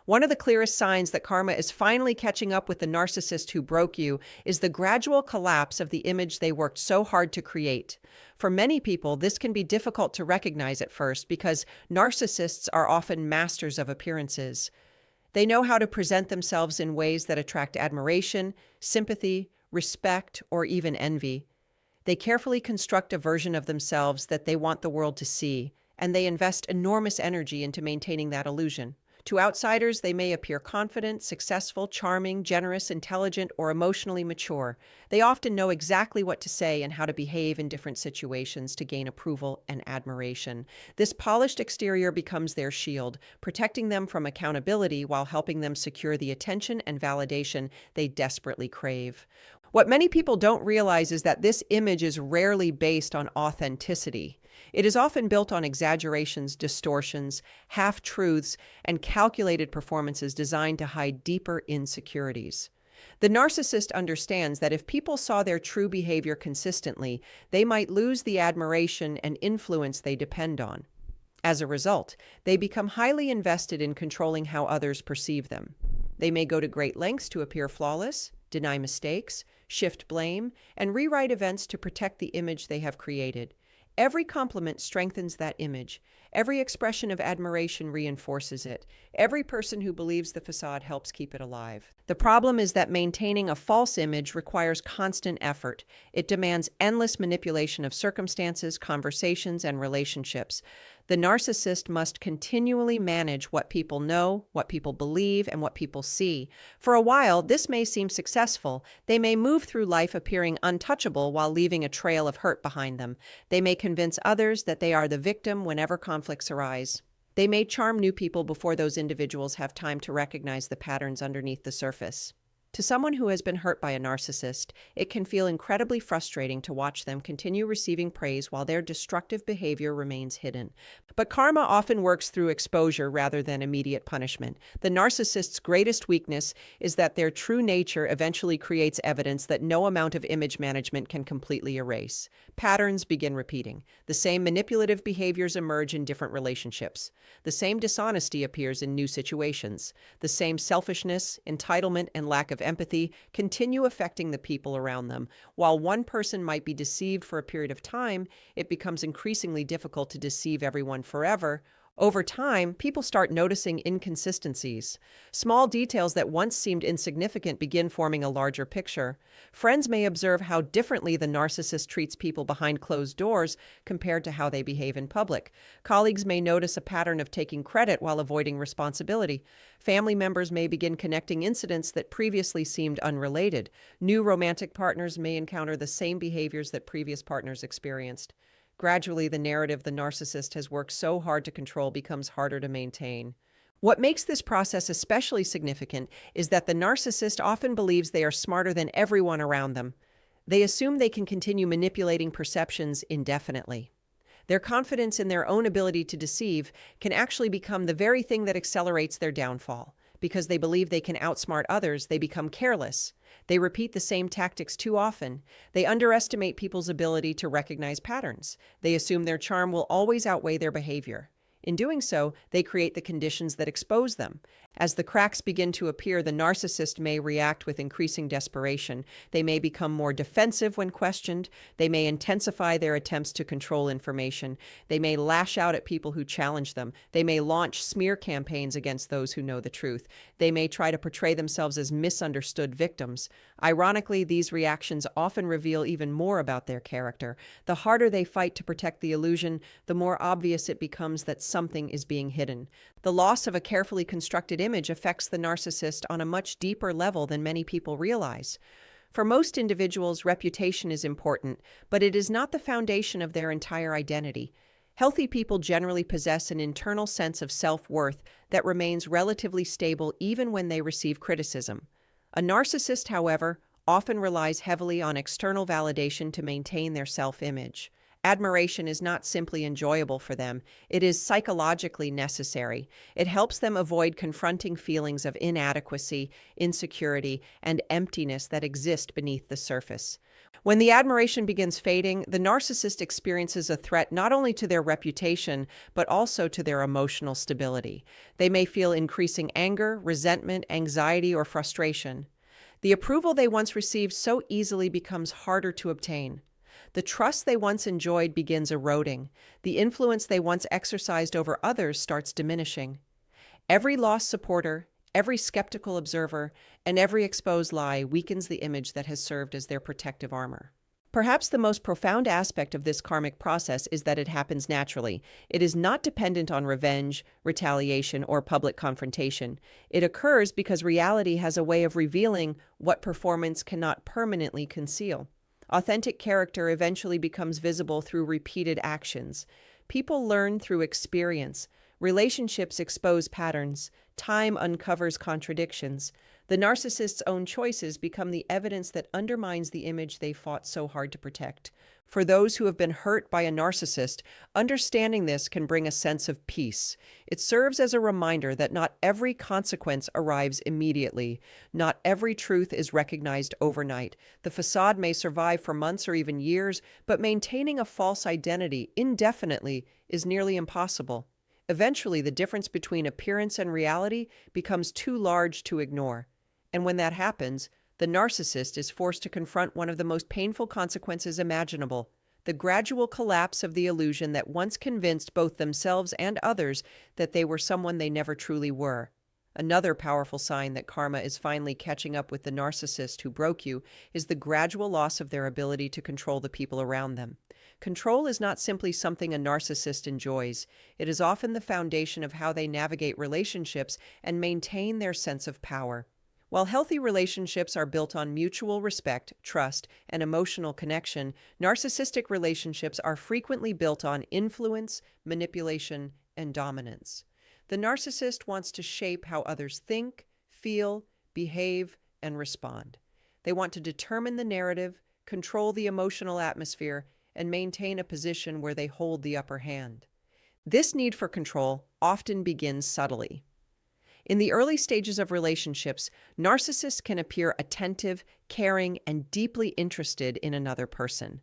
One of the clearest signs that karma is finally catching up with the narcissist who broke you is the gradual collapse of the image they worked so hard to create. For many people, this can be difficult to recognize at first because narcissists are often masters of appearances. They know how to present themselves in ways that attract admiration, sympathy, respect, or even envy. They carefully construct a version of themselves that they want the world to see, and they invest enormous energy into maintaining that illusion. To outsiders, they may appear confident, successful, charming, generous, intelligent, or emotionally mature. They often know exactly what to say and how to behave in different situations to gain approval and admiration. This polished exterior becomes their shield, protecting them from accountability while helping them secure the attention and validation they desperately crave. What many people don't realize is that this image is rarely based on authenticity. It is often built on exaggerations, distortions, half-truths, and calculated performances designed to hide deeper insecurities. The narcissist understands that if people saw their true behavior consistently, they might lose the admiration and influence they depend on. As a result, they become highly invested in controlling how others perceive them. They may go to great lengths to appear flawless, deny mistakes, shift blame, and rewrite events to protect the image they have created. Every compliment strengthens that image. Every expression of admiration reinforces it. Every person who believes the facade helps keep it alive. The problem is that maintaining a false image requires constant effort. It demands endless manipulation of circumstances, conversations, and relationships. The narcissist must continually manage what people know, what people believe, and what people see. For a while, this may seem successful. They may move through life appearing untouchable while leaving a trail of hurt behind them. They may convince others that they are the victim whenever conflicts arise. They may charm new people before those individuals have time to recognize the patterns underneath the surface. To someone who has been hurt by a narcissist, it can feel incredibly frustrating to watch them continue receiving praise while their destructive behavior remains hidden. But karma often works through exposure rather than immediate punishment. The narcissist's greatest weakness is that their true nature eventually creates evidence that no amount of image management can completely erase. Patterns begin repeating. The same manipulative behaviors emerge in different relationships. The same dishonesty appears in new situations. The same selfishness, entitlement, and lack of empathy continue affecting the people around them. While one person might be deceived for a period of time, it becomes increasingly difficult to deceive everyone forever. Over time, people start noticing inconsistencies. Small details that once seemed insignificant begin forming a larger picture. Friends may observe how differently the narcissist treats people behind closed doors compared to how they behave in public. Colleagues may notice a pattern of taking credit while avoiding responsibility. Family members may begin connecting incidents that previously seemed unrelated. New romantic partners may encounter the same behaviors that previous partners experienced. Gradually, the narrative the narcissist has worked so hard to control becomes harder to maintain. What makes this process especially significant is that the narcissist often believes they are smarter than everyone around them. They assume they can continue manipulating perceptions indefinitely. Their confidence in their own ability to deceive can actually become the very thing that accelerates their downfall. Because they believe they can outsmart others, they become careless. They repeat the same tactics too often. They underestimate people's ability to recognize patterns. They assume their charm will always outweigh their behavior. In doing so, they create the conditions that expose them. As the cracks begin to appear, the narcissist may react with increasing desperation. They may become more defensive when questioned. They may intensify their attempts to control information. They may lash out at people who challenge them. They may launch smear campaigns against those who know the truth. They may try to portray themselves as misunderstood victims. Ironically, these reactions often reveal even more about their character. The harder they fight to protect the illusion, the more obvious it becomes that something is being hidden. The loss of a carefully constructed image affects the narcissist on a much deeper level than many people realize. For most individuals, reputation is important, but it is not the foundation of their entire identity. Healthy people generally possess an internal sense of self-worth that remains relatively stable even when they receive criticism. A narcissist, however, often relies heavily on external validation to maintain their self-image. Admiration is not simply enjoyable for them, it is psychologically necessary. It helps them avoid confronting feelings of inadequacy, insecurity, and emptiness that exist beneath the surface. When the admiration begins fading, the narcissist experiences a threat not only to their reputation, but also to their emotional stability. They may feel increasing anger, resentment, anxiety, or frustration. The approval they once received so easily becomes harder to obtain. The trust they once enjoyed begins eroding. The influence they once exercised over others starts diminishing. Every lost supporter, every skeptical observer, and every exposed lie weakens the image that has served as their protective armor. Perhaps the most profound aspect of this karmic process is that it happens naturally. It is not dependent on revenge, retaliation, or public confrontation. It occurs because reality has a way of revealing what performance cannot permanently conceal. Authentic character eventually becomes visible through repeated actions. People learn through experience. Relationships expose patterns. Time uncovers contradictions. The narcissist's own choices become the evidence that undermines the image they fought so hard to protect. For those who have been hurt by a narcissist, understanding this can bring a sense of peace. It serves as a reminder that not every consequence arrives immediately. Not every truth is recognized overnight. The facade may survive for months or even years, but maintaining a false identity indefinitely is nearly impossible. Eventually, the difference between appearance and reality becomes too large to ignore. And when that happens, the narcissist is forced to confront one of the most painful consequences imaginable: the gradual collapse of the illusion that once convinced both themselves and others that they were someone they never truly were. Another powerful sign that karma is finally catching up with the narcissist who broke you is the gradual loss of their ability to control the people around them. Control is not simply something a narcissist enjoys. It is often the foundation of how they navigate relationships and maintain their sense of power. While healthy relationships are built on mutual respect, trust, and emotional connection, narcissistic relationships are frequently built on influence, manipulation, and dominance. The narcissist wants to shape how others think, feel, behave, and respond. They want to determine the narrative, control the emotional atmosphere, and maintain a position where they hold the upper hand. This need for control often begins subtly. In the early stages of relationships, narcissists can appear attentive, caring, and deeply interested in another person.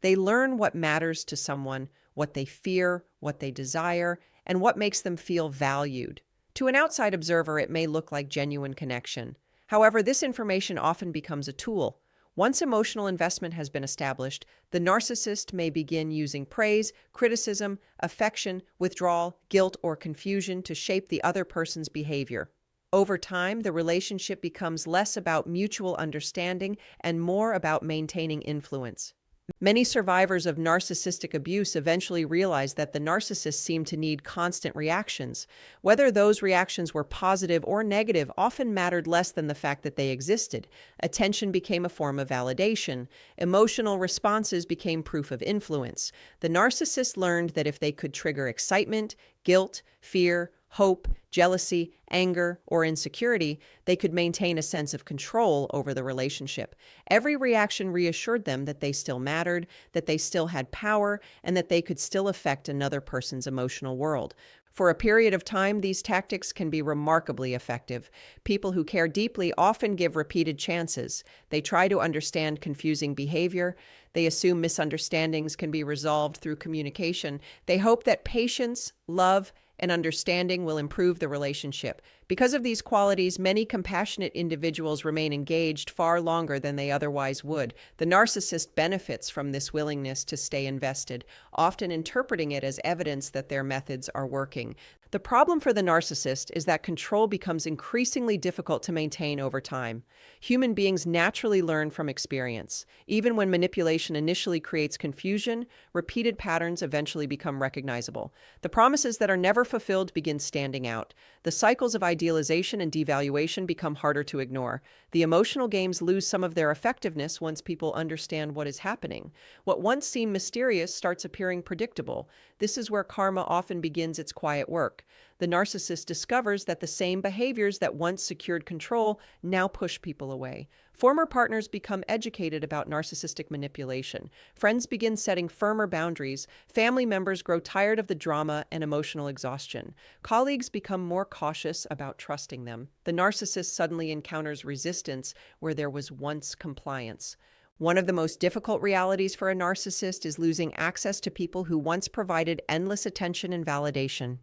They learn what matters to someone, what they fear, what they desire, and what makes them feel valued. To an outside observer, it may look like genuine connection. However, this information often becomes a tool. Once emotional investment has been established, the narcissist may begin using praise, criticism, affection, withdrawal, guilt, or confusion to shape the other person's behavior. Over time, the relationship becomes less about mutual understanding and more about maintaining influence. Many survivors of narcissistic abuse eventually realize that the narcissist seemed to need constant reactions. Whether those reactions were positive or negative often mattered less than the fact that they existed. Attention became a form of validation. Emotional responses became proof of influence. The narcissist learned that if they could trigger excitement, guilt, fear, hope, jealousy, anger, or insecurity, they could maintain a sense of control over the relationship. Every reaction reassured them that they still mattered, that they still had power, and that they could still affect another person's emotional world. For a period of time, these tactics can be remarkably effective. People who care deeply often give repeated chances. They try to understand confusing behavior. They assume misunderstandings can be resolved through communication. They hope that patience, love, and understanding will improve the relationship. Because of these qualities, many compassionate individuals remain engaged far longer than they otherwise would. The narcissist benefits from this willingness to stay invested, often interpreting it as evidence that their methods are working. The problem for the narcissist is that control becomes increasingly difficult to maintain over time. Human beings naturally learn from experience. Even when manipulation initially creates confusion, repeated patterns eventually become recognizable. The promises that are never fulfilled begin standing out. The cycles of idealization and devaluation become harder to ignore. The emotional games lose some of their effectiveness once people understand what is happening. What once seemed mysterious starts appearing predictable. This is where karma often begins its quiet work. The narcissist discovers that the same behaviors that once secured control now push people away. Former partners become educated about narcissistic manipulation. Friends begin setting firmer boundaries. Family members grow tired of the drama and emotional exhaustion. Colleagues become more cautious about trusting them. The narcissist suddenly encounters resistance where there was once compliance. One of the most difficult realities for a narcissist is losing access to people who once provided endless attention and validation.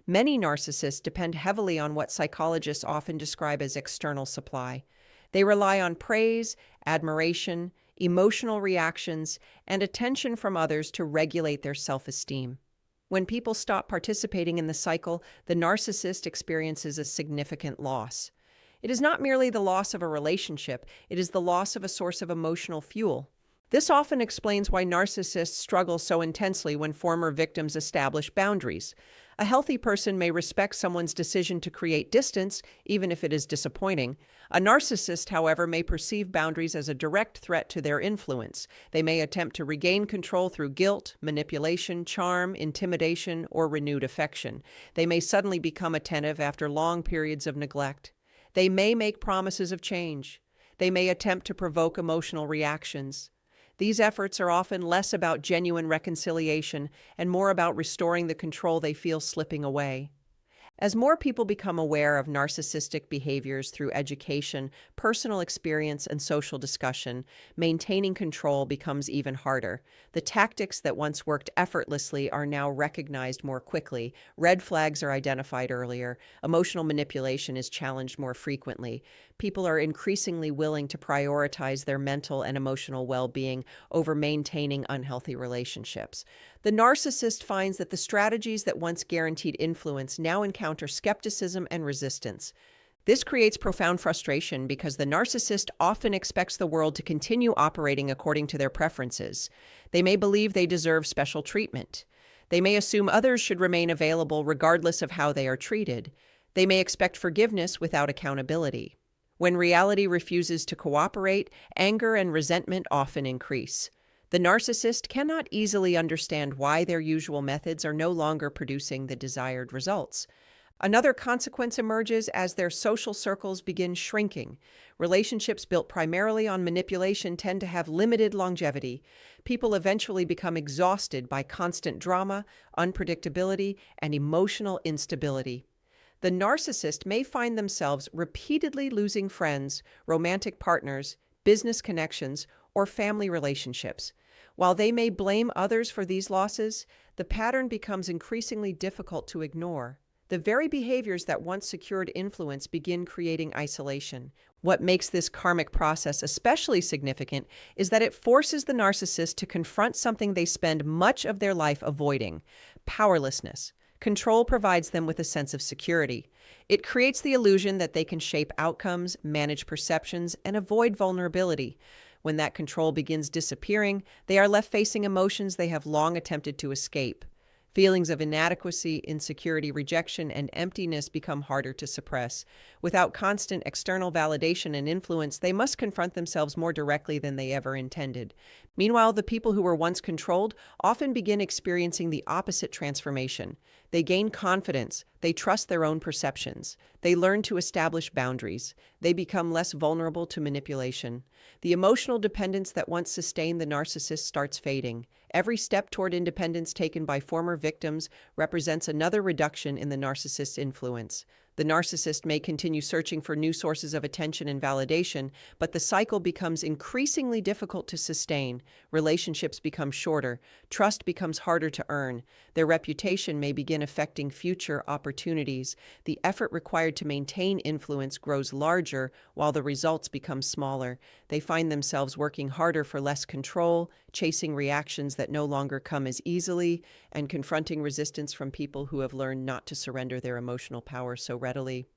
Many narcissists depend heavily on what psychologists often describe as external supply. They rely on praise, admiration, emotional reactions, and attention from others to regulate their self-esteem. When people stop participating in the cycle, the narcissist experiences a significant loss. It is not merely the loss of a relationship, it is the loss of a source of emotional fuel. This often explains why narcissists struggle so intensely when former victims establish boundaries. A healthy person may respect someone's decision to create distance, even if it is disappointing. A narcissist, however, may perceive boundaries as a direct threat to their influence. They may attempt to regain control through guilt, manipulation, charm, intimidation, or renewed affection. They may suddenly become attentive after long periods of neglect. They may make promises of change. They may attempt to provoke emotional reactions. These efforts are often less about genuine reconciliation and more about restoring the control they feel slipping away. As more people become aware of narcissistic behaviors through education, personal experience, and social discussion, maintaining control becomes even harder. The tactics that once worked effortlessly are now recognized more quickly. Red flags are identified earlier. Emotional manipulation is challenged more frequently. People are increasingly willing to prioritize their mental and emotional well-being over maintaining unhealthy relationships. The narcissist finds that the strategies that once guaranteed influence now encounter skepticism and resistance. This creates profound frustration because the narcissist often expects the world to continue operating according to their preferences. They may believe they deserve special treatment. They may assume others should remain available regardless of how they are treated. They may expect forgiveness without accountability. When reality refuses to cooperate, anger and resentment often increase. The narcissist cannot easily understand why their usual methods are no longer producing the desired results. Another consequence emerges as their social circles begin shrinking. Relationships built primarily on manipulation tend to have limited longevity. People eventually become exhausted by constant drama, unpredictability, and emotional instability. The narcissist may find themselves repeatedly losing friends, romantic partners, business connections, or family relationships. While they may blame others for these losses, the pattern becomes increasingly difficult to ignore. The very behaviors that once secured influence begin creating isolation. What makes this karmic process especially significant is that it forces the narcissist to confront something they spend much of their life avoiding: powerlessness. Control provides them with a sense of security. It creates the illusion that they can shape outcomes, manage perceptions, and avoid vulnerability. When that control begins disappearing, they are left facing emotions they have long attempted to escape. Feelings of inadequacy, insecurity, rejection, and emptiness become harder to suppress. Without constant external validation and influence, they must confront themselves more directly than they ever intended. Meanwhile, the people who were once controlled often begin experiencing the opposite transformation. They gain confidence. They trust their own perceptions. They learn to establish boundaries. They become less vulnerable to manipulation. The emotional dependence that once sustained the narcissist starts fading. Every step toward independence taken by former victims represents another reduction in the narcissist's influence. The narcissist may continue searching for new sources of attention and validation, but the cycle becomes increasingly difficult to sustain. Relationships become shorter. Trust becomes harder to earn. Their reputation may begin affecting future opportunities. The effort required to maintain influence grows larger, while the results become smaller. They find themselves working harder for less control, chasing reactions that no longer come as easily, and confronting resistance from people who have learned not to surrender their emotional power so readily.